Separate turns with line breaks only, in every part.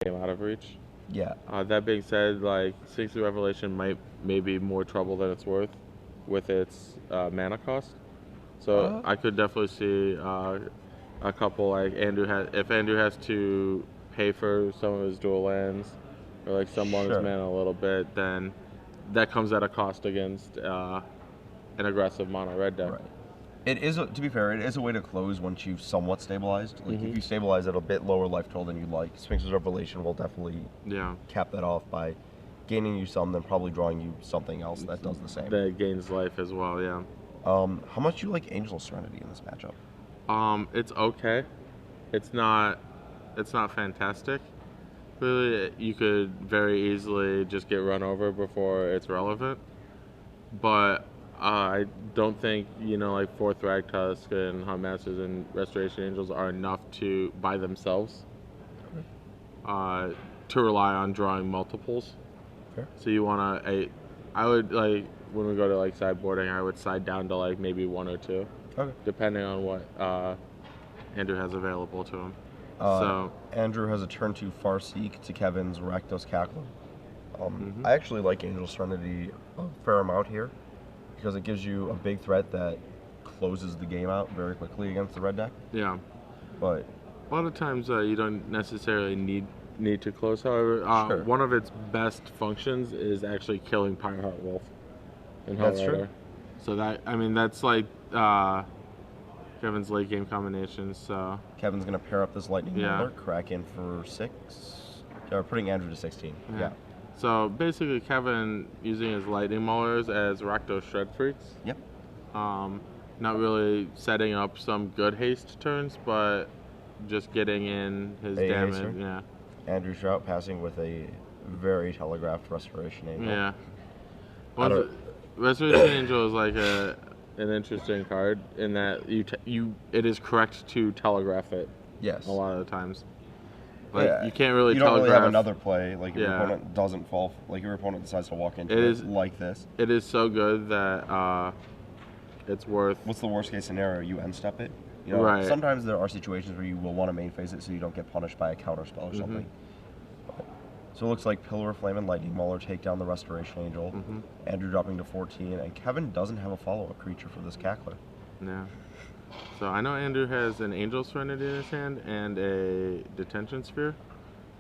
game out of reach.
Yeah.
That being said, like Sphinx's Revelation might maybe more trouble than it's worth with its mana cost. So I could definitely see a couple like if Andrew has to pay for some of his dual lands or like some bonus mana a little bit, then that comes at a cost against an aggressive mono red deck.
Right. It is, to be fair, it is a way to close once you've somewhat stabilized. Like, if you stabilize at a bit lower life total than you'd like, Sphinx's Revelation will definitely cap that off by gaining you some, then probably drawing you something else that does the same.
That gains life as well, yeah.
How much do you like Angel Serenity in this matchup?
It's okay. It's not fantastic. Really, you could very easily just get run over before it's relevant. But I don't think, like Fourth Ragtusk and Hunt Masters and Restoration Angels are enough to, by themselves, to rely on drawing multiples.
Fair.
So you want to, I would, like, when we go to, like, sideboarding, I would side down to, like, maybe 1 or 2.
Okay.
Depending on what Andrew has available to him.
Andrew has a turn 2 Farseek to Kevin's Rakdos Cackler. I actually like Angel Serenity a fair amount here because it gives you a big threat that closes the game out very quickly against the red deck.
Yeah.
But
a lot of times you don't necessarily need to close. However, one of its best functions is actually killing Pyreheart Wolf.
That's true.
So that's like Kevin's late game combination. So
Kevin's gonna pair up this Lightning Mauler, crack in for 6, or putting Andrew to 16. Yeah.
So basically, Kevin using his Lightning Maulers as Rakdos Shred Freaks.
Yep.
Not really setting up some good haste turns, but just getting in his damage.
Haster.
Yeah.
Andrew Shrout passing with a very telegraphed Restoration Angel.
Yeah. Restoration Angel is like an interesting card in that it is correct to telegraph it.
Yes.
A lot of the times. Like you can't really.
You don't really have another play. Like your opponent doesn't fall. Like your opponent decides to walk into it like this.
It is so good that it's worth.
What's the worst case scenario? You end step it. Right. Sometimes there are situations where you will want to main phase it so you don't get punished by a counter spell or something. So it looks like Pillar of Flame and Lightning Mauler take down the Restoration Angel. Andrew dropping to 14, and Kevin doesn't have a follow-up creature for this Cackler.
Yeah. So I know Andrew has an Angel Serenity in his hand and a Detention Sphere.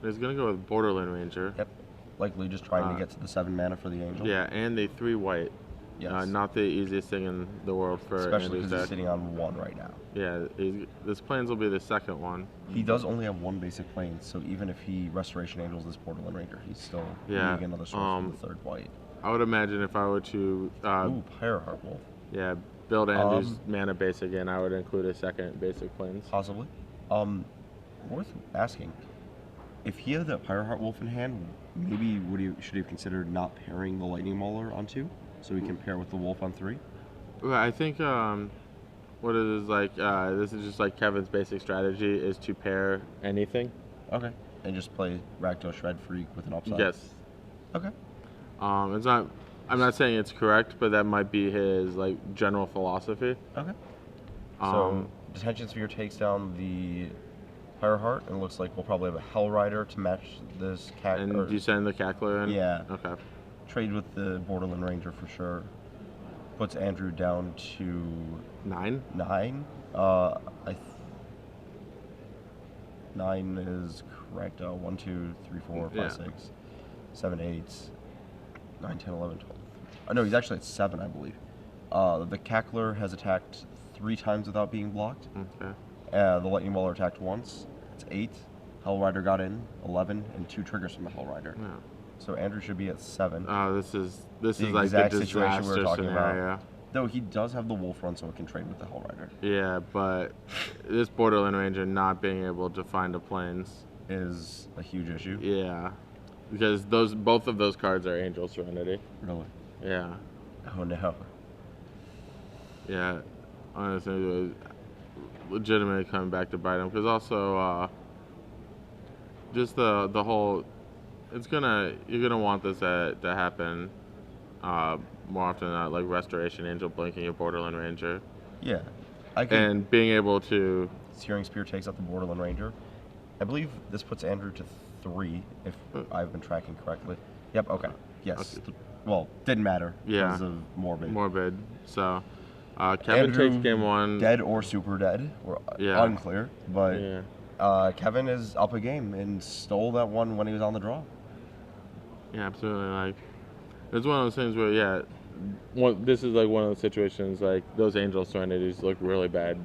He's going to go with Borderland Ranger.
Yep. Likely just trying to get to the 7 mana for the Angel.
Yeah, and the 3 white.
Yes.
Not the easiest thing in the world for
especially because he's sitting on 1 right now.
Yeah, this Plains will be the second one.
He does only have 1 basic Plains, so even if he Restoration Angels this Borderland Ranger, he's still needing another source for the 3rd white.
I would imagine if I were to...
Pyreheart Wolf.
Yeah, build Andrew's mana base again, I would include a 2nd basic Plains.
Possibly. Worth asking. If he had that Pyreheart Wolf in hand, maybe should he have considered not pairing the Lightning Mauler on 2? So we can pair with the Wolf on 3?
Well, I think what it is like, this is just like Kevin's basic strategy is to pair anything.
Okay. And just play Rakdos Shred Freak with an upside?
Yes.
Okay.
It's not, I'm not saying it's correct, but that might be his like general philosophy.
Okay. So Detention Sphere takes down the Pyreheart, and it looks like we'll probably have a Hell Rider to match this Cackler.
And do you send the Cackler in?
Yeah.
Okay.
Trade with the Borderland Ranger for sure. Puts Andrew down to
9.
9. 9 is correct. 1, 2, 3, 4, 5, 6, 7, 8, 9, 10, 11, 12. Oh, no, he's actually at 7, I believe. The Cackler has attacked 3 times without being blocked.
Okay.
The Lightning Mauler attacked once. It's 8. Hell Rider got in 11, and 2 triggers from the Hell Rider.
Yeah.
So Andrew should be at 7.
This is like the
exact situation we were talking
scenario.
about. Though he does have the Wolf run, so it can trade with the Hell Rider.
Yeah, but this Borderland Ranger not being able to find a Plains
is a huge issue.
Yeah, because both of those cards are Angel Serenity.
Really?
Yeah.
Oh no.
Yeah, honestly, legitimately coming back to bite him because also just the whole. You're gonna want this to happen more often than not, like Restoration Angel blinking your Borderland Ranger.
Yeah,
and being able to.
Searing Spear takes out the Borderland Ranger. I believe this puts Andrew to 3, if I've been tracking correctly. Yep, okay. Yes. Okay. Well, didn't matter because of Morbid.
Morbid. So, Kevin
Andrew,
takes game 1.
Dead or super dead. We're unclear. But Kevin is up a game and stole that one when he was on the draw.
Yeah, absolutely. Like, it's one of those things where, this is like one of those situations, like, those Angel Serenities look really bad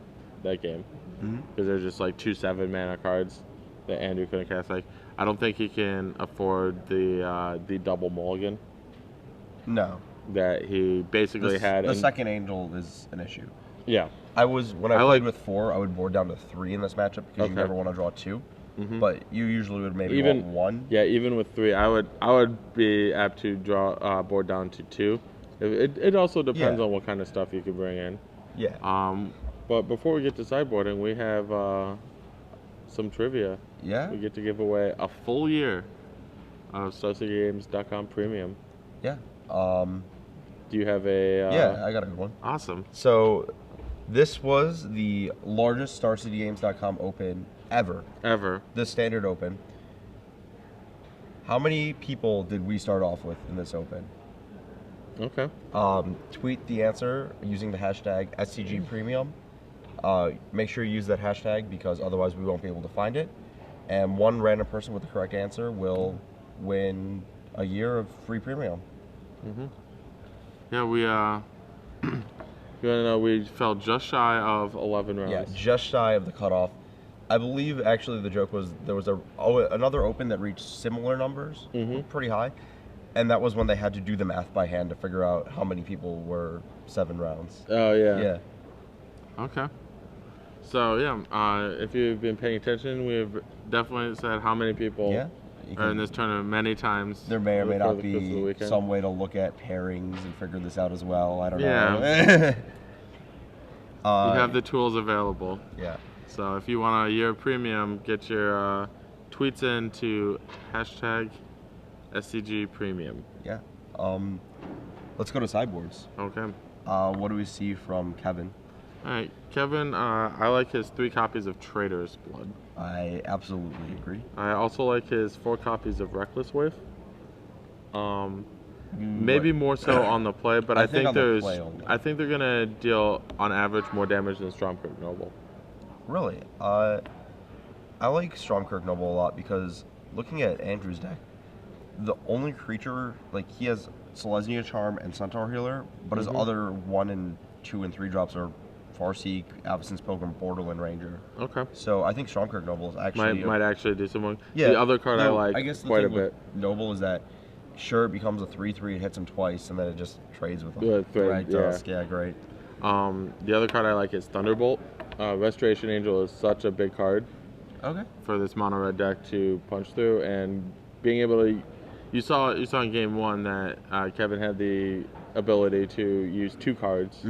that game. Because they're just like 2 7-mana cards that Andrew couldn't cast. Like, I don't think he can afford the double mulligan.
No.
That he basically had.
The second Angel is an issue.
Yeah.
When I played with 4, I would board down to 3 in this matchup because you never want to draw 2. But you usually would maybe want 1.
Yeah, even with 3, I would be apt to draw board down to 2. It also depends on what kind of stuff you could bring in.
Yeah.
But before we get to sideboarding, we have some trivia.
Yeah.
We get to give away a full year of StarCityGames.com Premium.
Yeah.
Do you have a...
yeah, I got a good one.
Awesome.
So, this was the largest StarCityGames.com Open ever. The standard Open. How many people did we start off with in this Open?
Okay.
Tweet the answer using the hashtag SCG Premium. Make sure you use that hashtag because otherwise we won't be able to find it. And one random person with the correct answer will win a year of free premium.
Yeah, we you wanna know we fell just shy of 11 rounds.
Yeah, just shy of the cutoff. I believe actually the joke was there was another Open that reached similar numbers, pretty high, and that was when they had to do the math by hand to figure out how many people were 7 rounds.
Oh yeah.
Yeah.
Okay. So if you've been paying attention, we've definitely said how many people are in this tournament many times.
There may or may not be some way to look at pairings and figure this out as well. I don't know.
You have the tools available.
Yeah.
So if you want a year of premium, get your tweets in to hashtag SCG Premium.
Yeah. Let's go to sideboards.
Okay.
What do we see from Kevin?
All right, Kevin, I like his 3 copies of Traitor's Blood.
I absolutely agree.
I also like his 4 copies of Reckless Wave. Maybe more so on the play, but I think they're gonna deal on average more damage than Stormkirk Noble.
Really? I like Stormkirk Noble a lot because looking at Andrew's deck, the only creature, like, he has Selesnya Charm and Centaur Healer, but his other 1 and 2 and 3 drops are Farseek, Avacyn's Pilgrim, Borderland Ranger.
Okay.
So I think Stormkirk Noble is actually
might actually do some.
Yeah.
The other card I like quite a bit.
Noble is that sure it becomes a 3/3, it hits him twice, and then it just trades with him. Yeah, great.
The other card I like is Thunderbolt. Restoration Angel is such a big card.
Okay.
For this mono red deck to punch through, and being able to, you saw in game 1 that Kevin had the ability to use 2 cards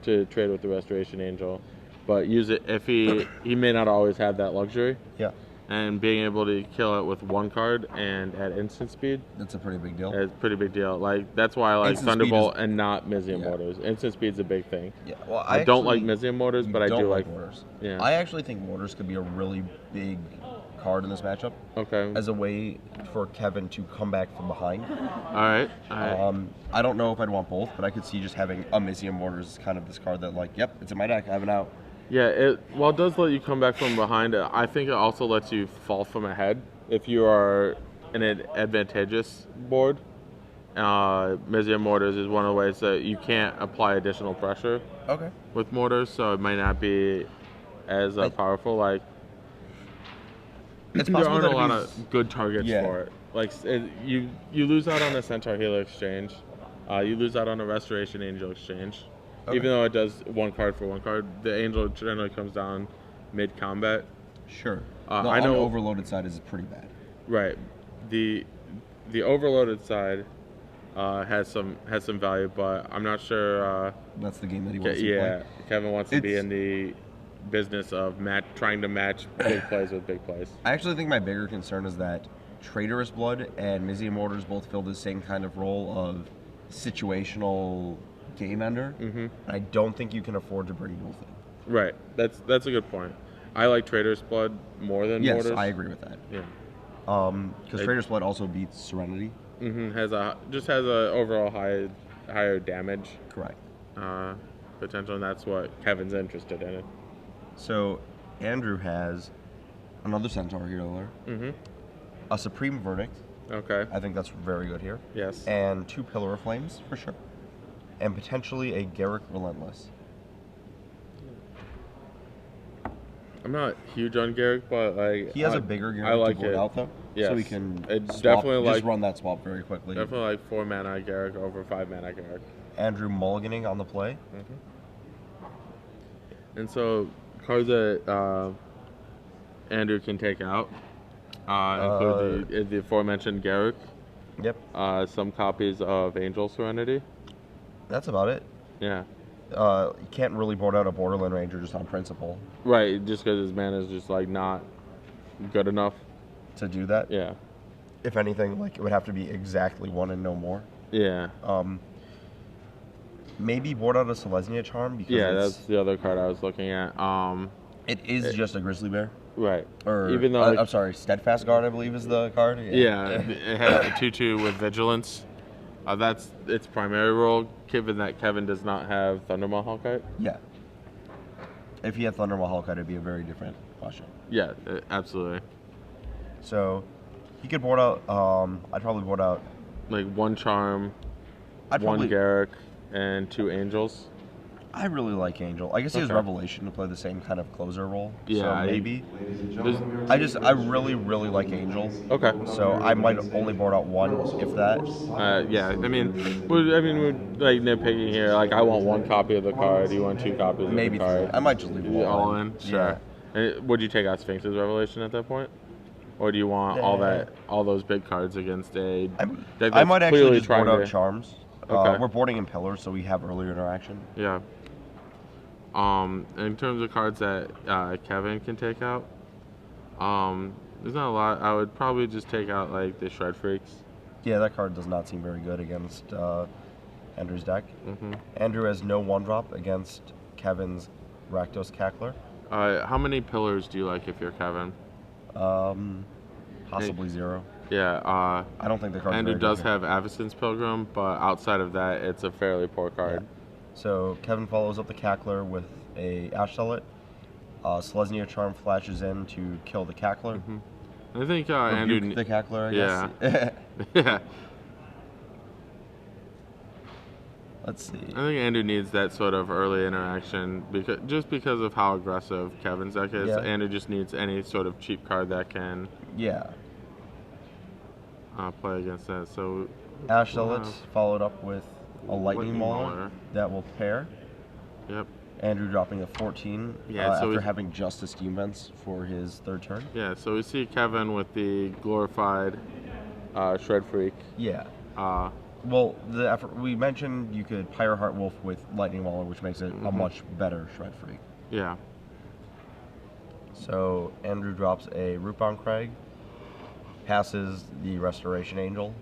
to trade with the Restoration Angel, but use it if he may not always have that luxury.
Yeah.
And being able to kill it with 1 card and at instant speed.
That's a pretty big deal.
It's a pretty big deal. Like, that's why I like instant Thunderbolt and not Mizium Mortars. Instant speed's a big thing.
Yeah. Well,
I don't like Mizium Mortars, but I do like
Mortars.
Yeah.
I actually think Mortars could be a really big card in this matchup.
Okay.
As a way for Kevin to come back from behind.
All right.
I don't know if I'd want both, but I could see just having a Mizium Mortars kind of this card that, like, yep, it's in my deck, I have it out.
Yeah, while it does let you come back from behind, I think it also lets you fall from ahead if you are in an advantageous board. Mizium Mortars is one of the ways that you can't apply additional pressure with Mortars, so it might not be as powerful. Like, there aren't a lot of good targets for it. Like, you lose out on a Centaur Healer exchange. You lose out on a Restoration Angel exchange. Even though it does 1 card for 1 card, the Angel generally comes down mid-combat.
Sure.
I know
overloaded side is pretty bad.
Right. The overloaded side has some value, but I'm not sure.
That's the game that he wants to play.
Yeah, Kevin wants to be in the business of trying to match big plays with big plays. I
actually think my bigger concern is that Traitorous Blood and Mizium Mortars both fill the same kind of role of situational game ender. And I don't think you can afford to bring both in.
Right. That's a good point. I like Traitorous Blood more than Mortars.
Yes, I agree with that.
Yeah.
Because Trader's Blood also beats Serenity.
Has a overall higher damage.
Correct.
Potential, and that's what Kevin's interested in.
So Andrew has another Centaur Healer, a Supreme Verdict.
Okay.
I think that's very good here.
Yes.
And 2 Pillar of Flames for sure, and potentially a Garruk Relentless. I'm
not huge on Garruk, but like
he has a bigger Garruk
I like
to board out though, so he can just run that swap very quickly.
Definitely like 4 mana Garruk over 5 mana Garruk.
Andrew mulliganing on the play.
And so cards that Andrew can take out include the aforementioned Garruk.
Yep.
Some copies of Angel Serenity.
That's about it.
Yeah.
You can't really board out a Borderland Ranger just on principle.
Right, just because his mana is just like not good enough
to do that.
Yeah.
If anything, like it would have to be exactly 1 and no more.
Yeah.
Maybe board out a Selesnya Charm because
that's the other card I was looking at.
It is just a Grizzly Bear.
Right.
Or
even though
I'm sorry, Steadfast Guard I believe is the card.
Yeah. It has a 2/2 with Vigilance. That's its primary role, given that Kevin does not have Thundermaw Hellkite.
Yeah. If he had Thundermaw Hellkite, it'd be a very different question.
Yeah, absolutely.
So, he could board out. I'd probably board out
like 1 Charm, 1 Garruk, and 2 Angels.
I really like Angel. I guess he has Revelation to play the same kind of closer role.
Yeah,
so maybe. I really, really like Angel.
Okay.
So I might only board out 1, if that.
Yeah. I mean, we're like nitpicking here. Like, I want 1 copy of the card. You want 2 copies of the card.
I might just leave it
all in. Sure. Yeah. Would you take out Sphinx's Revelation at that point? Or do you want all those big cards against a deck
I might actually just board out
to...
Charms.
Okay.
We're boarding in Pillars, so we have earlier interaction.
Yeah. In terms of cards that Kevin can take out, there's not a lot. I would probably just take out like the Shred Freaks.
Yeah, that card does not seem very good against Andrew's deck. Andrew has no 1-drop against Kevin's Rakdos Cackler.
How many Pillars do you like if you're Kevin?
Possibly 0.
Yeah.
I don't think the card.
Andrew does have Avacyn's Pilgrim, but outside of that, it's a fairly poor card.
Yeah. So Kevin follows up the Cackler with a Ash Zealot. Selesnya Charm flashes in to kill the Cackler.
I think Andrew
the Cackler. I guess.
Yeah.
Let's see.
I think Andrew needs that sort of early interaction because of how aggressive Kevin's deck is. Andrew just needs any sort of cheap card that can. Play against that. So
Ash Zealot followed up with a Lightning Mauler that will pair.
Yep.
Andrew dropping a 14 after having just a Steam Vents for his 3rd turn.
Yeah, so we see Kevin with the glorified Shred Freak.
Yeah. Well, the effort we mentioned, you could Pyre Heart Wolf with Lightning Mauler, which makes it a much better Shred Freak.
Yeah.
So Andrew drops a Rootbound Crag, passes the Restoration Angel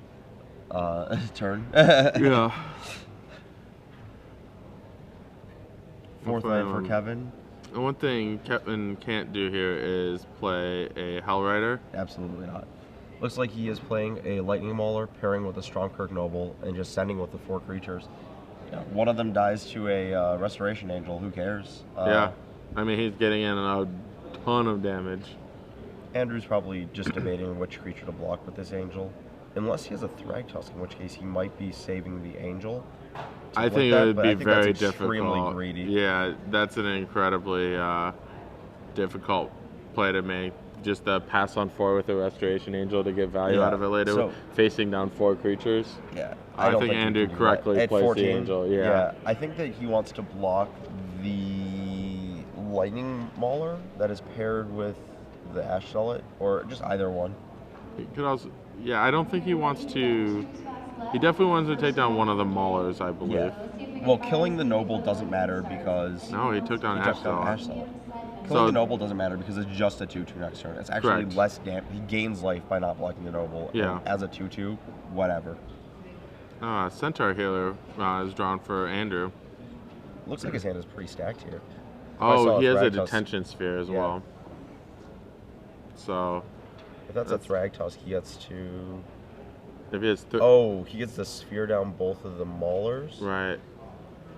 turn.
Yeah.
4th land for Kevin.
And one thing Kevin can't do here is play a Hellrider.
Absolutely not. Looks like he is playing a Lightning Mauler, pairing with a Stromkirk Noble, and just sending with the 4 creatures. Yeah, one of them dies to a Restoration Angel. Who cares?
Yeah. I mean, he's getting in a ton of damage.
Andrew's probably just debating which creature to block with this Angel. Unless he has a Thragtusk, in which case he might be saving the Angel.
I think it would be very difficult.
Extremely greedy.
Yeah, that's an incredibly difficult play to make. Just pass on 4 with the Restoration Angel to get value out of it later, facing down 4 creatures.
Yeah,
I think Andrew correctly plays 14, the Angel. Yeah,
I think that he wants to block the Lightning Mauler that is paired with the Ash Zealot, or just either one.
He could also, I don't think he wants to. He definitely wants to take down one of the Maulers, I believe.
Yeah. Well, killing the Noble doesn't matter because...
No, he took down Ash Zealot.
Killing the Noble doesn't matter because it's just a 2/2 next turn. It's actually less damage. He gains life by not blocking the Noble.
Yeah.
As a 2/2, whatever.
Centaur Healer is drawn for Andrew.
Looks like his hand is pretty stacked here.
Oh, he has a Detention Sphere as well. So,
If that's a Thragtusk, he gets to...
If he has
he gets the sphere down both of the Maulers?
Right.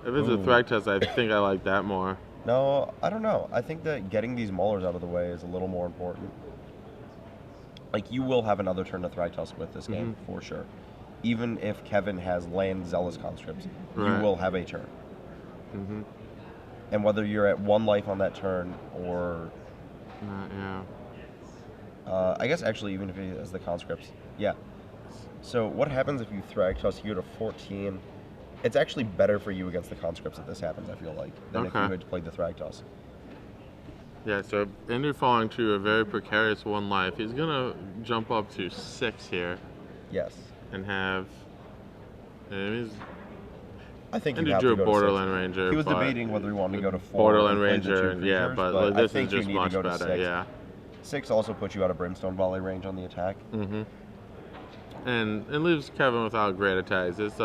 If it's a Thragtusk, I think I like that more.
No, I don't know. I think that getting these Maulers out of the way is a little more important. Like, you will have another turn to Thragtusk with this game, for sure. Even if Kevin has land Zealous Conscripts, you will have a turn. And whether you're at 1 life on that turn or... I guess actually even if he has the Conscripts. Yeah. So what happens if you Thragtusk, you go to 14... It's actually better for you against the Conscripts if this happens, I feel like, than if you had played the Thragtusk.
Yeah, so Andrew falling to a very precarious 1 life. He's going to jump up to 6 here.
Yes.
And have...
I think
Andrew drew a Borderland Ranger.
He was debating whether he wanted to go to 4
Borderland Ranger,
creatures,
but like, this is just much better,
6. 6 also puts you out of Brimstone Volley range on the attack.
And it leaves Kevin without great attacks. It's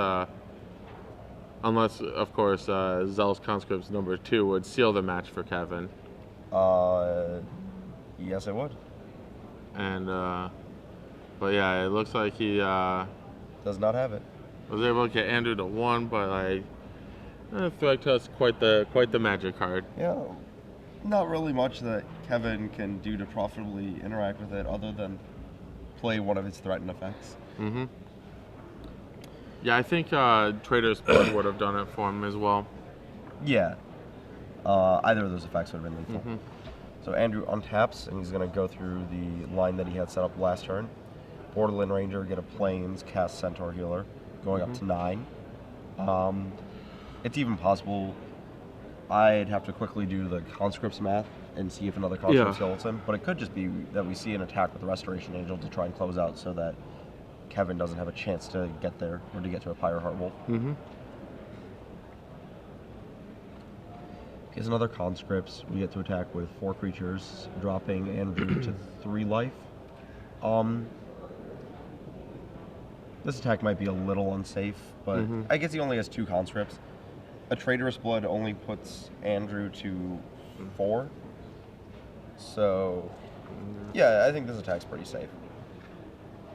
unless, of course, Zealous Conscripts number 2 would seal the match for Kevin.
Yes, it would.
And, but yeah, it looks like he
does not have it.
Was able to get Andrew to 1, but like, Thragtusk quite the magic card.
Yeah, not really much that Kevin can do to profitably interact with it, other than play one of its threatened effects.
Yeah, I think Trader's Sport would have done it for him as well.
Yeah. Either of those effects would have been lethal. So Andrew untaps, and he's going to go through the line that he had set up last turn. Borderland Ranger, get a Plains, cast Centaur Healer, going up to 9. It's even possible I'd have to quickly do the Conscripts math and see if another Conscript skeleton, but it could just be that we see an attack with the Restoration Angel to try and close out so that Kevin doesn't have a chance to get there or to get to a Pyre Heartwolf. Here's another Conscripts. We get to attack with 4 creatures, dropping Andrew to 3 life. This attack might be a little unsafe, but I guess he only has 2 Conscripts. A Traitorous Blood only puts Andrew to 4. So, yeah, I think this attack's pretty safe.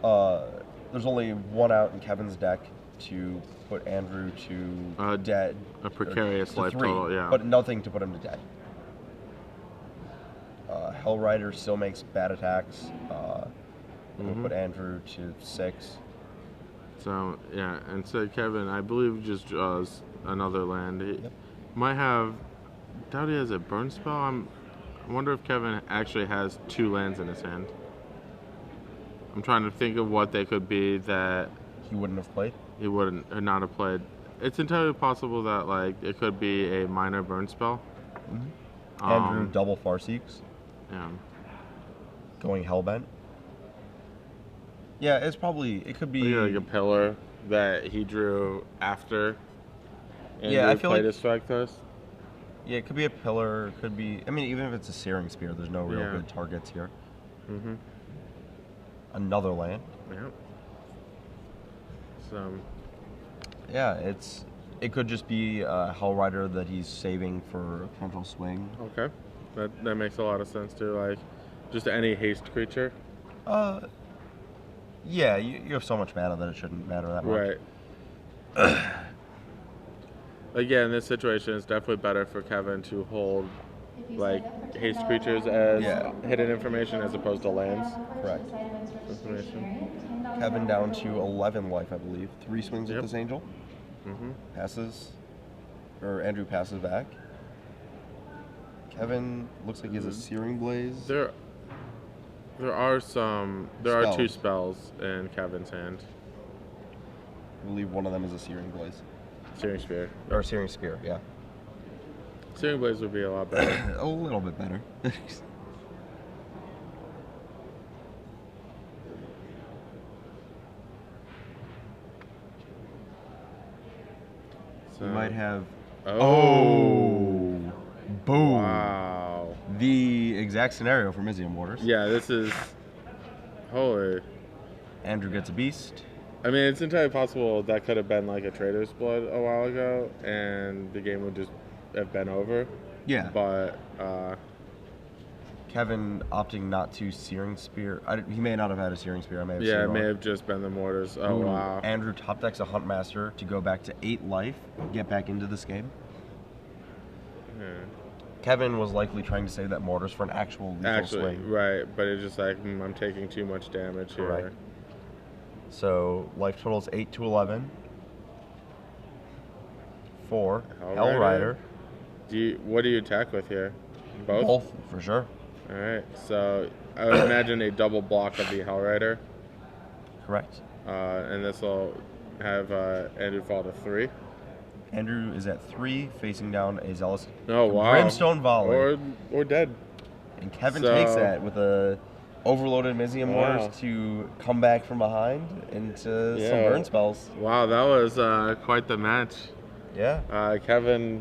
There's only 1 out in Kevin's deck to put Andrew to dead.
A precarious life
3,
total, yeah.
But nothing to put him to dead. Hellrider still makes bad attacks. We'll put Andrew to 6.
So, yeah, and so Kevin, I believe, just draws another land. He might have... doubt he has a burn spell. I wonder if Kevin actually has 2 lands in his hand. I'm trying to think of what they could be that...
he wouldn't have played?
He wouldn't or not have played. It's entirely possible that, like, it could be a minor burn spell.
Andrew double Farseeks.
Yeah.
Going Hellbent. Yeah, it's probably... it could be...
like a pillar that he drew after
Andrew I feel
played
like...
his Thragtusk.
Yeah, it could be a pillar, it could be... I mean, even if it's a Searing Spear, there's no real good targets here. Another land.
Yeah. So...
yeah, it could just be a Hellrider that he's saving for a potential swing.
Okay. That makes a lot of sense, too. Like, just any haste creature.
Yeah, you have so much mana that it shouldn't matter that much.
Right. Again, in this situation, it's definitely better for Kevin to hold, like, haste creatures as hidden information as opposed to lands.
Correct. Kevin down to 11 life, I believe. 3 swings with this angel. Passes. Or Andrew passes back. Kevin looks like he has a Searing Blaze.
There are 2 spells in Kevin's hand.
I believe one of them is a Searing Blaze.
Searing Spear.
Or Searing Spear, yeah.
Searing Blaze would be a lot better.
A little bit better. So, you might have... boom!
Wow.
The exact scenario for Mizium Waters.
Yeah, this is... holy.
Andrew gets a beast.
I mean, it's entirely possible that could have been like a Trader's Blood a while ago, and the game would just have been over.
Yeah.
But
Kevin opting not to Searing Spear. He may not have had a Searing Spear. I may have
Yeah,
seen
it may
wrong.
have just been the mortars. Oh, wow.
Andrew top decks a Huntmaster to go back to 8 life, get back into this game. Kevin was likely trying to save that mortars for an actual lethal swing.
Right, but it's just like, I'm taking too much damage here.
Right. So life total is 8 to 11. For Hellrider.
What do you attack with here? Both?
Both, for sure.
All right, so I would imagine a double block of the Hellrider.
Correct.
And this will have Andrew fall to 3.
Andrew is at 3, facing down a Zealous
Brimstone
Volley.
Or dead.
And Kevin takes that with a overloaded Mizium Mortars to come back from behind into some burn spells.
Wow, that was quite the match.
Yeah.
Kevin